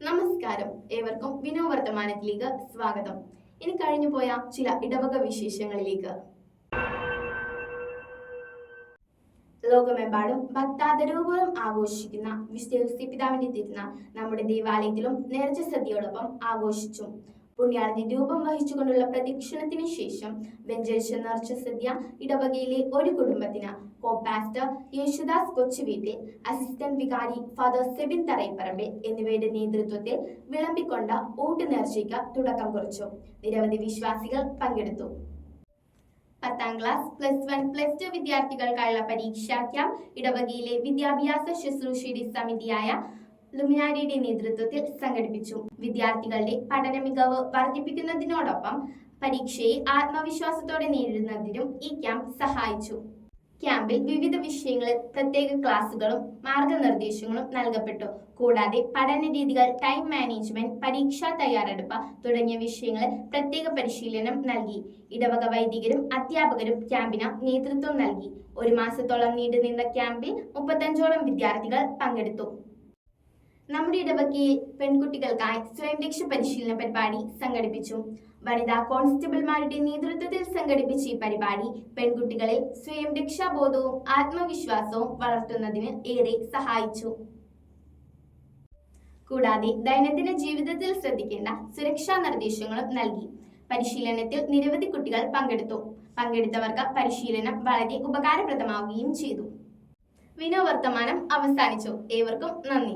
നമസ്കാരം, ഏവർക്കും വിനോവർത്തമാനത്തിലേക്ക് സ്വാഗതം. ഇനി കഴിഞ്ഞുപോയ ചില ഇടവക വിശേഷങ്ങളിലേക്ക്. ലോകമെമ്പാടും ഭക്താദരപൂർവ്വം ആഘോഷിക്കുന്ന വിശുദ്ധ പിതാവിന്റെ തിരുനാൾ നമ്മുടെ ദേവാലയത്തിലും നേർച്ച സദ്യയോടൊപ്പം ആഘോഷിച്ചു. പുണ്യാളന്റെ രൂപം വഹിച്ചുകൊണ്ടുള്ള പ്രദക്ഷിണത്തിന് ശേഷം വെഞ്ചരിച്ച നേർച്ച സദ്യ ഇടവകയിലെ ഒരു കുടുംബത്തിന് കോപാസ്റ്റർ യേശുദാസ് കൊച്ചുവീട്ടിൽ, അസിസ്റ്റന്റ് വികാരി ഫാദർ സെബിൻ തറൈപ്പറമ്പിൽ എന്നിവയുടെ നേതൃത്വത്തിൽ വിളമ്പിക്കൊണ്ട ഊട്ടുനേർച്ചയ്ക്ക് തുടക്കം കുറിച്ചു. നിരവധി വിശ്വാസികൾ പങ്കെടുത്തു. 10ാം ക്ലാസ്, +1, +2 വിദ്യാർത്ഥികൾക്കായുള്ള പരീക്ഷാ ക്യാമ്പ് ഇടവകയിലെ വിദ്യാഭ്യാസ ശുശ്രൂഷയുടെ സമിതിയായ ലുമിനാരിയുടെ നേതൃത്വത്തിൽ സംഘടിപ്പിച്ചു. വിദ്യാർത്ഥികളുടെ പഠന മികവ് വർദ്ധിപ്പിക്കുന്നതിനോടൊപ്പം പരീക്ഷയെ ആത്മവിശ്വാസത്തോടെ നേരിടുന്നതിനും ഈ ക്യാമ്പ് സഹായിച്ചു. ക്യാമ്പിൽ വിവിധ വിഷയങ്ങളിൽ പ്രത്യേക ക്ലാസുകളും മാർഗനിർദ്ദേശങ്ങളും നൽകപ്പെട്ടു. കൂടാതെ പഠന രീതികൾ, ടൈം മാനേജ്മെന്റ്, പരീക്ഷാ തയ്യാറെടുപ്പ് തുടങ്ങിയ വിഷയങ്ങളിൽ പ്രത്യേക പരിശീലനം നൽകി. ഇടവക വൈദികരും അധ്യാപകരും ക്യാമ്പിന് നേതൃത്വം നൽകി. 1 മാസത്തോളം നീണ്ടുനിന്ന ക്യാമ്പിൽ 35ഓളം വിദ്യാർത്ഥികൾ പങ്കെടുത്തു. നമ്മുടെ ഇടവകയിൽ പെൺകുട്ടികൾക്കായി സ്വയം രക്ഷ പരിശീലന പരിപാടി സംഘടിപ്പിച്ചു. വനിതാ കോൺസ്റ്റബിൾമാരുടെ നേതൃത്വത്തിൽ സംഘടിപ്പിച്ച ഈ പരിപാടി പെൺകുട്ടികളിൽ സ്വയം രക്ഷാബോധവും ആത്മവിശ്വാസവും വളർത്തുന്നതിന് ഏറെ സഹായിച്ചു. കൂടാതെ ദൈനംദിന ജീവിതത്തിൽ ശ്രദ്ധിക്കേണ്ട സുരക്ഷാ നിർദ്ദേശങ്ങളും നൽകി. പരിശീലനത്തിൽ നിരവധി കുട്ടികൾ പങ്കെടുത്തവർക്ക് പരിശീലനം വളരെ ഉപകാരപ്രദമാവുകയും ചെയ്തു. വിനോവർത്തമാനം അവസാനിച്ചു. ഏവർക്കും നന്ദി.